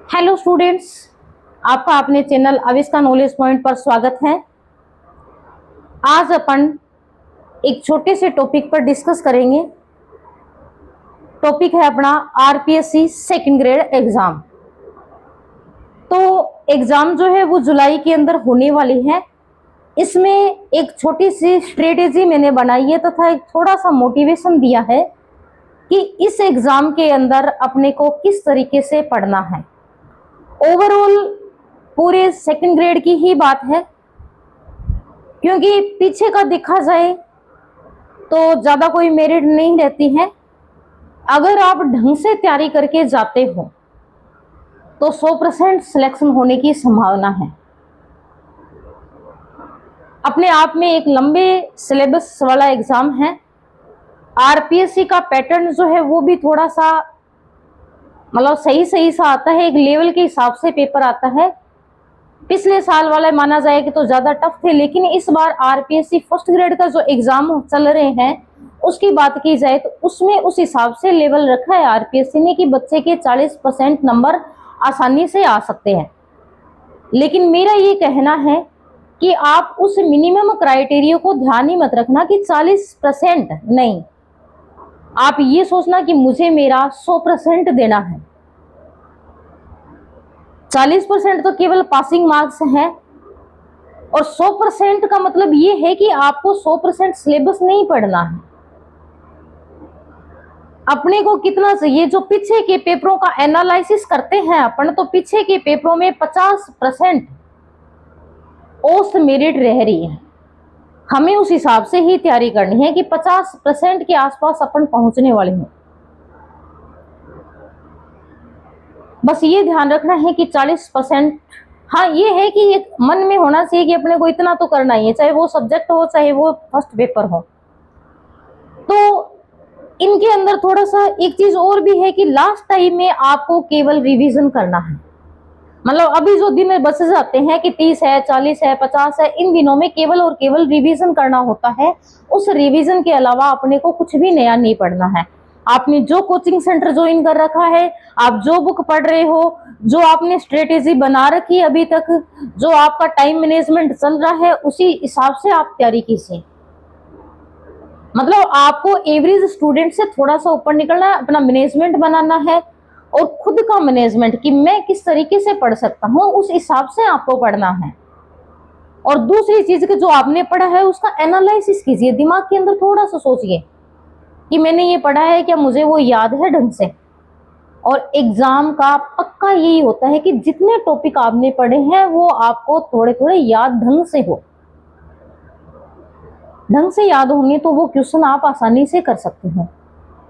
Hello students, आपका अपने channel Avishka knowledge point पर स्वागत है। आज अपन एक छोटे से टॉपिक पर डिस्कस करेंगे। टॉपिक है अपना आरपीएससी सेकंड ग्रेड एग्जाम। तो एग्जाम जो है वो जुलाई के अंदर होने वाली है। इसमें एक छोटी सी स्ट्रेटेजी मैंने बनाई है तथा एक थोड़ा सा मोटिवेशन दिया है कि इस एग्जाम के अंदर अपने को किस तरीके से पढ़ना है। ओवरऑल पूरे सेकंड ग्रेड की ही बात है, क्योंकि पीछे का देखा जाए तो ज़्यादा कोई मेरिट नहीं रहती है। अगर आप ढंग से तैयारी करके जाते हो तो 100% सिलेक्शन होने की संभावना है। अपने आप में एक लंबे सिलेबस वाला एग्जाम है। आरपीएससी का पैटर्न जो है वो भी थोड़ा सा मतलब सही सा आता है, एक लेवल के हिसाब से पेपर आता है। पिछले साल वाला माना जाए कि तो ज़्यादा टफ थे, लेकिन इस बार आरपीएससी फर्स्ट ग्रेड का जो एग्जाम चल रहे हैं उसकी बात की जाए तो उसमें उस हिसाब से लेवल रखा है आरपीएससी ने कि बच्चे के 40% नंबर आसानी से आ सकते हैं। लेकिन मेरा ये कहना है कि आप उस मिनिमम क्राइटेरिया को ध्यान ही मत रखना कि 40% नहीं, आप ये सोचना कि मुझे मेरा 100% देना है। 40% तो केवल पासिंग मार्क्स हैं और 100% का मतलब ये है कि आपको 100% सिलेबस नहीं पढ़ना है। अपने को कितना चाहिए, जो पीछे के पेपरों का एनालिसिस करते हैं अपन, तो पीछे के पेपरों में 50% औसत मेरिट रह रही है। हमें उस हिसाब से ही तैयारी करनी है कि 50% के आसपास अपन पहुंचने वाले हैं। बस ये ध्यान रखना है कि 40%, हाँ ये है कि एक मन में होना चाहिए कि अपने को इतना तो करना ही है, चाहे वो सब्जेक्ट हो चाहे वो फर्स्ट पेपर हो। तो इनके अंदर थोड़ा सा एक चीज और भी है कि लास्ट टाइम में आपको केवल रिवीजन करना है। मतलब अभी जो दिन बच जाते हैं कि 30 है, 40 है, 50 है, इन दिनों में केवल और केवल रिवीजन करना होता है। उस रिवीजन के अलावा अपने को कुछ भी नया नहीं पढ़ना है। आपने जो कोचिंग सेंटर ज्वाइन कर रखा है, आप जो बुक पढ़ रहे हो, जो आपने स्ट्रेटेजी बना रखी है अभी तक, जो आपका टाइम मैनेजमेंट चल रहा है, उसी हिसाब से आप तैयारी कीजिए। मतलब आपको एवरेज स्टूडेंट से थोड़ा सा ऊपर निकलना है, अपना मैनेजमेंट बनाना है और खुद का मैनेजमेंट कि मैं किस तरीके से पढ़ सकता हूँ, उस हिसाब से आपको पढ़ना है। और दूसरी चीज कि जो आपने पढ़ा है उसका एनालिसिस कीजिए, दिमाग के अंदर थोड़ा सा सोचिए कि मैंने ये पढ़ा है, क्या मुझे वो याद है ढंग से। और एग्जाम का पक्का यही होता है कि जितने टॉपिक आपने पढ़े हैं वो आपको थोड़े थोड़े याद ढंग से याद होंगे तो वो क्वेश्चन आप आसानी से कर सकते हैं।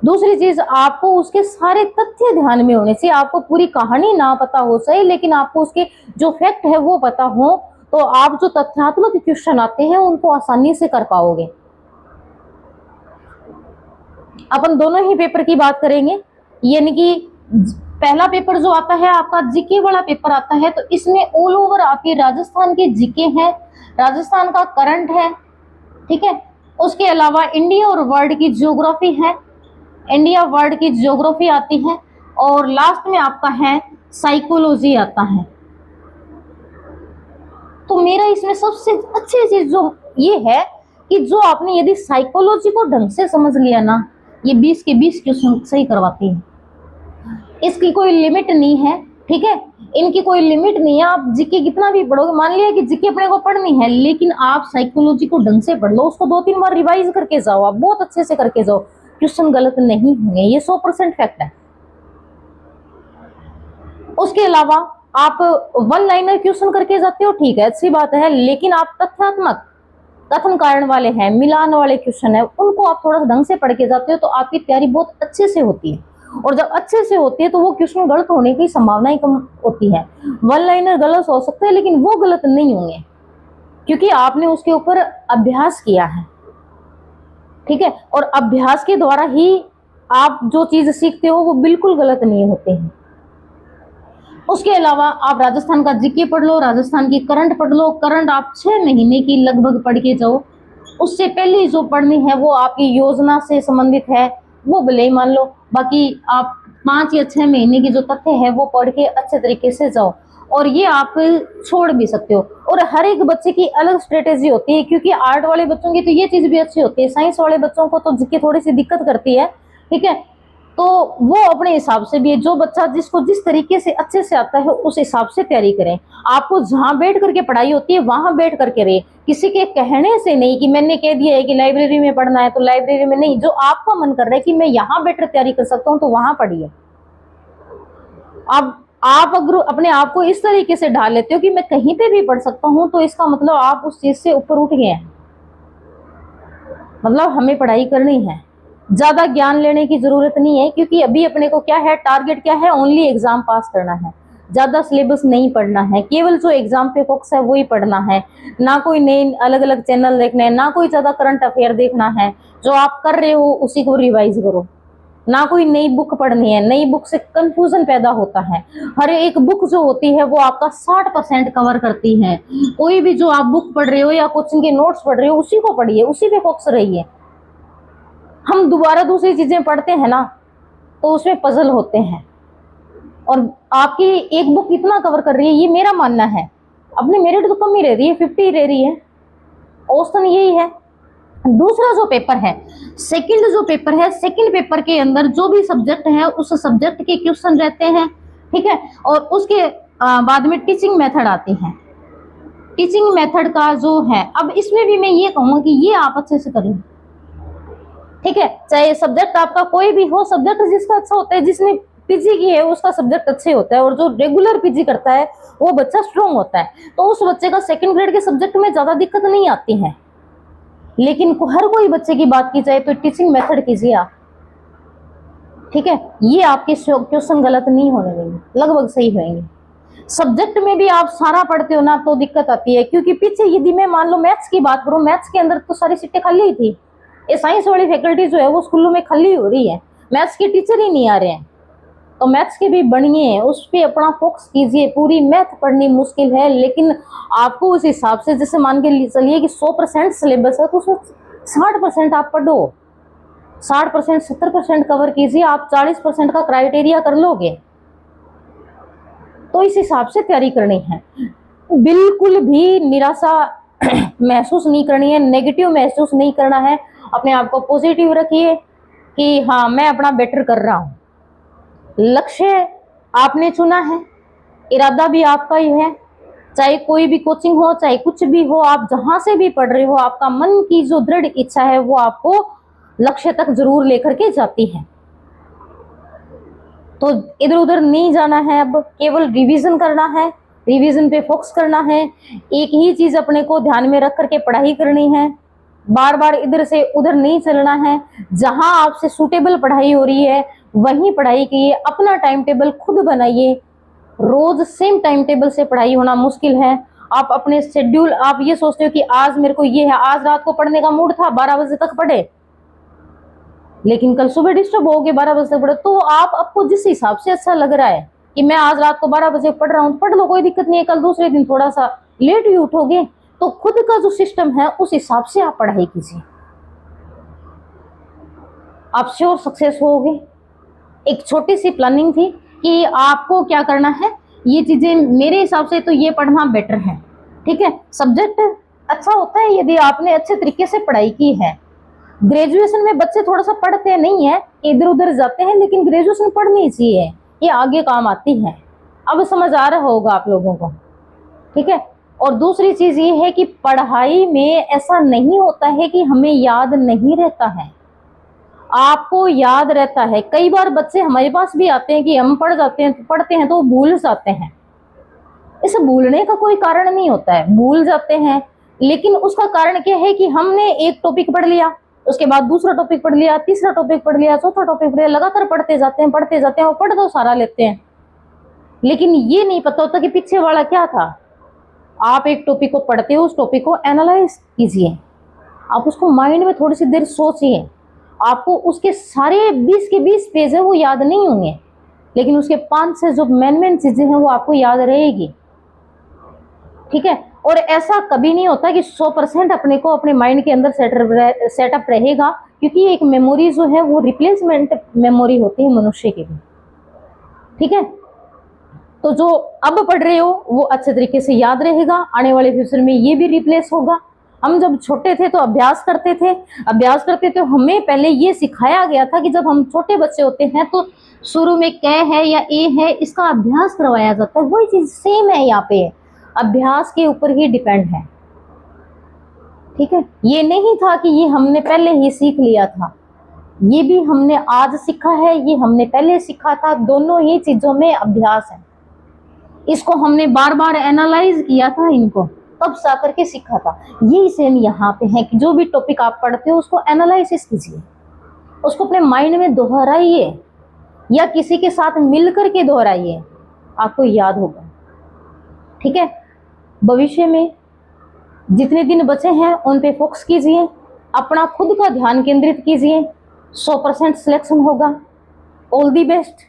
दूसरी चीज, आपको उसके सारे तथ्य ध्यान में होने से, आपको पूरी कहानी ना पता हो सही लेकिन आपको उसके जो फैक्ट है वो पता हो, तो आप जो तथ्यात्मक क्वेश्चन आते हैं उनको आसानी से कर पाओगे। अपन दोनों ही पेपर की बात करेंगे, यानी कि पहला पेपर जो आता है आपका जीके वाला पेपर आता है, तो इसमें ऑल ओवर आपके राजस्थान के जीके हैं, राजस्थान का करंट है, ठीक है। उसके अलावा इंडिया और वर्ल्ड की ज्योग्राफी है, इंडिया वर्ल्ड की ज्योग्राफी आती है, और लास्ट में आपका है साइकोलॉजी आता है। तो मेरा इसमें सबसे अच्छी चीज जो ये है कि जो आपने यदि साइकोलॉजी को ढंग से समझ लिया ना, ये 20 के 20 क्वेश्चन सही करवाती है। इसकी कोई लिमिट नहीं है, ठीक है, इनकी कोई लिमिट नहीं है। आप जीके कितना भी पढ़ोगे, मान लिया कि जीके अपने को पढ़नी है, लेकिन आप साइकोलॉजी को ढंग से पढ़ लो, उसको 2-3 बार रिवाइज करके जाओ, आप बहुत अच्छे से करके जाओ, क्वेश्चन गलत नहीं होंगे, ये 100% फैक्ट है। उसके अलावा आप वन लाइनर क्वेश्चन करके जाते हो, ठीक है, अच्छी बात है, लेकिन आप तथ्यात्मक कथन कारण वाले हैं, मिलान वाले क्वेश्चन है, उनको आप थोड़ा सा ढंग से पढ़ के जाते हो तो आपकी तैयारी बहुत अच्छे से होती है। और जब अच्छे से होती है तो वो क्वेश्चन गलत होने की संभावना ही कम होती है। वन लाइनर गलत हो सकते हैं लेकिन वो गलत नहीं होंगे, क्योंकि आपने उसके ऊपर अभ्यास किया है, ठीक है। और अभ्यास के द्वारा ही आप जो चीज सीखते हो वो बिल्कुल गलत नहीं होते हैं। उसके अलावा आप राजस्थान का जीके पढ़ लो, राजस्थान की करंट पढ़ लो। करंट आप 6 महीने की लगभग पढ़ के जाओ। उससे पहले जो पढ़नी है वो आपकी योजना से संबंधित है, वो भले ही मान लो, बाकी आप 5 या 6 महीने की जो तथ्य है वो पढ़ के अच्छे तरीके से जाओ, और ये आप छोड़ भी सकते हो। और हर एक बच्चे की अलग स्ट्रेटेजी होती है, क्योंकि आर्ट वाले बच्चों की तो ये चीज भी अच्छी होती है, साइंस वाले बच्चों को तो जिसकी थोड़ी सी दिक्कत करती है, ठीक है, तो वो अपने हिसाब से भी है। जो बच्चा जिसको जिस तरीके से अच्छे से आता है उस हिसाब से तैयारी करें। आपको जहां बैठ करके पढ़ाई होती है वहां बैठ करके रहे, किसी के कहने से नहीं कि मैंने कह दिया है कि लाइब्रेरी में पढ़ना है तो लाइब्रेरी में नहीं। जो आपका मन कर रहा है कि मैं यहाँ बैठकर तैयारी कर सकता हूँ तो वहां पढ़िए। अब आप अगर अपने आप को इस तरीके से ढाल लेते हो कि मैं कहीं पे भी पढ़ सकता हूँ, तो इसका मतलब आप उस चीज से ऊपर उठ गए हैं। मतलब हमें पढ़ाई करनी है, ज्यादा ज्ञान लेने की जरूरत नहीं है, क्योंकि अभी अपने को क्या है, टारगेट क्या है, ओनली एग्जाम पास करना है। ज्यादा सिलेबस नहीं पढ़ना है, केवल जो एग्जाम पे फोकस है वही पढ़ना है। ना कोई नए अलग अलग चैनल देखने हैं, ना कोई ज्यादा करंट अफेयर देखना है। जो आप कर रहे हो उसी को रिवाइज करो। ना कोई नई बुक पढ़नी है, नई बुक से कंफ्यूजन पैदा होता है। हर एक बुक जो होती है वो आपका 60% कवर करती है। कोई भी जो आप बुक पढ़ रहे हो या कोचिंग के नोट्स पढ़ रहे हो उसी को पढ़िए, उसी पे फोकस रहिए। हम दोबारा दूसरी चीजें पढ़ते हैं ना तो उसमें पजल होते हैं, और आपकी एक बुक कितना कवर कर रही है ये मेरा मानना है। अपनी मेरिट तो कम ही रह रही है, 50 रह रही है, औसतन यही है। दूसरा जो पेपर है, सेकंड जो पेपर है, सेकंड पेपर के अंदर जो भी सब्जेक्ट है उस सब्जेक्ट के क्वेश्चन रहते हैं, ठीक है। और उसके बाद में टीचिंग मेथड आती है। टीचिंग मेथड का जो है, अब इसमें भी मैं ये कहूँगा कि ये आप अच्छे से कर लो, ठीक है। चाहे सब्जेक्ट आपका कोई भी हो, सब्जेक्ट जिसका अच्छा होता है, जिसने पीजी की है उसका सब्जेक्ट अच्छे होता है, और जो रेगुलर पीजी करता है वो बच्चा स्ट्रॉन्ग होता है, तो उस बच्चे का सेकंड ग्रेड के सब्जेक्ट में ज्यादा दिक्कत नहीं आती है। लेकिन हर कोई बच्चे की बात की जाए तो टीचिंग मेथड कीजिए आप, ठीक है। ये आपके क्वेश्चन गलत नहीं होने देंगे, लगभग सही होंगे। सब्जेक्ट में भी आप सारा पढ़ते हो ना तो दिक्कत आती है, क्योंकि पीछे यदि मैं मान लो मैथ्स की बात करूं, मैथ्स के अंदर तो सारी सीटें खाली ही थी। ये साइंस वाली फैकल्टी जो है वो स्कूलों में खाली हो रही है, मैथ्स के टीचर ही नहीं आ रहे हैं। तो मैथ्स के भी बढ़िए, उस पर अपना फोकस कीजिए। पूरी मैथ पढ़नी मुश्किल है, लेकिन आपको उस हिसाब से, जैसे मान के चलिए कि 100% सिलेबस है तो उसमें 60% आप पढ़ो, 60% 70% कवर कीजिए, आप 40% का क्राइटेरिया कर लोगे। तो इस हिसाब से तैयारी करनी है, बिल्कुल भी निराशा महसूस नहीं करनी है, नेगेटिव महसूस नहीं करना है। अपने आप को पॉजिटिव रखिए कि हाँ मैं अपना बेटर कर रहा हूँ। लक्ष्य आपने चुना है, इरादा भी आपका ही है। चाहे कोई भी कोचिंग हो, चाहे कुछ भी हो, आप जहां से भी पढ़ रहे हो, आपका मन की जो दृढ़ इच्छा है वो आपको लक्ष्य तक जरूर लेकर के जाती है। तो इधर उधर नहीं जाना है, अब केवल रिवीजन करना है, रिवीजन पे फोकस करना है। एक ही चीज अपने को ध्यान में रख करके पढ़ाई करनी है, बार बार इधर से उधर नहीं चलना है। जहां आपसे सूटेबल पढ़ाई हो रही है वहीं पढ़ाई कीजिए, अपना टाइम टेबल खुद बनाइए। रोज सेम टाइम टेबल से पढ़ाई होना मुश्किल है। आप अपने शेड्यूल, आप ये सोचते हो कि आज मेरे को ये है, आज रात को पढ़ने का मूड था 12 बजे तक पढ़े, लेकिन कल सुबह डिस्टर्ब हो गए 12 बजे तक पढ़े, तो आप आपको जिस हिसाब से अच्छा लग रहा है कि मैं आज रात को 12 बजे पढ़ रहा हूँ, पढ़ लो, कोई दिक्कत नहीं है। कल दूसरे दिन थोड़ा सा लेट भी उठोगे तो खुद का जो सिस्टम है उस हिसाब से आप पढ़ाई कीजिए, आप श्योर सक्सेस होगे। एक छोटी सी प्लानिंग थी कि आपको क्या करना है, ये चीजें मेरे हिसाब से तो ये पढ़ना बेटर है, ठीक है। सब्जेक्ट अच्छा होता है यदि आपने अच्छे तरीके से पढ़ाई की है। ग्रेजुएशन में बच्चे थोड़ा सा पढ़ते नहीं है, इधर उधर जाते हैं, लेकिन ग्रेजुएशन पढ़नी चाहिए, ये आगे काम आती है। अब समझ आ रहा होगा आप लोगों को, ठीक है। और दूसरी चीज ये है कि पढ़ाई में ऐसा नहीं होता है कि हमें याद नहीं रहता है, आपको याद रहता है। कई बार बच्चे हमारे पास भी आते हैं कि हम पढ़ते हैं तो भूल जाते हैं। इसे भूलने का कोई कारण नहीं होता है, भूल जाते हैं, लेकिन उसका कारण क्या है कि हमने एक टॉपिक पढ़ लिया, उसके बाद दूसरा टॉपिक पढ़ लिया, तीसरा टॉपिक पढ़ लिया, चौथा टॉपिक पढ़ लिया, लगातार पढ़ते जाते हैं और पढ़ तो सारा लेते हैं, लेकिन ये नहीं पता होता कि पीछे वाला क्या था। आप एक टॉपिक को पढ़ते हो, उस टॉपिक को एनालाइज कीजिए, आप उसको माइंड में थोड़ी सी देर सोचिए। आपको उसके सारे 20 के 20 पेज है वो याद नहीं होंगे, लेकिन उसके 5 से जो मेन चीजें हैं वो आपको याद रहेगी, ठीक है। और ऐसा कभी नहीं होता कि 100% अपने को अपने माइंड के अंदर सेटअप रहेगा, क्योंकि एक मेमोरी जो है वो रिप्लेसमेंट मेमोरी होती है मनुष्य की भी, ठीक है। तो जो अब पढ़ रहे हो वो अच्छे तरीके से याद रहेगा, आने वाले फ्यूचर में ये भी रिप्लेस होगा। हम जब छोटे थे तो अभ्यास करते थे, हमें पहले ये सिखाया गया था कि जब हम छोटे बच्चे होते हैं तो शुरू में क है या ए है, इसका अभ्यास करवाया जाता है। वही चीज सेम है यहाँ पे, अभ्यास के ऊपर ही डिपेंड है। ठीक है, ये नहीं था कि ये हमने पहले ही सीख लिया था, ये भी हमने आज सीखा है, ये हमने पहले सीखा था। दोनों ही चीजों में अभ्यास है। इसको हमने बार बार एनालाइज किया था इनको, तब जा करके सीखा था। ये सेम यहाँ पे है कि जो भी टॉपिक आप पढ़ते हो उसको एनालाइसिस कीजिए, उसको अपने माइंड में दोहराइए या किसी के साथ मिल करके दोहराइए, आपको याद होगा। ठीक है, भविष्य में जितने दिन बचे हैं उन पे फोकस कीजिए, अपना खुद का ध्यान केंद्रित कीजिए, 100% सिलेक्शन होगा। All the best.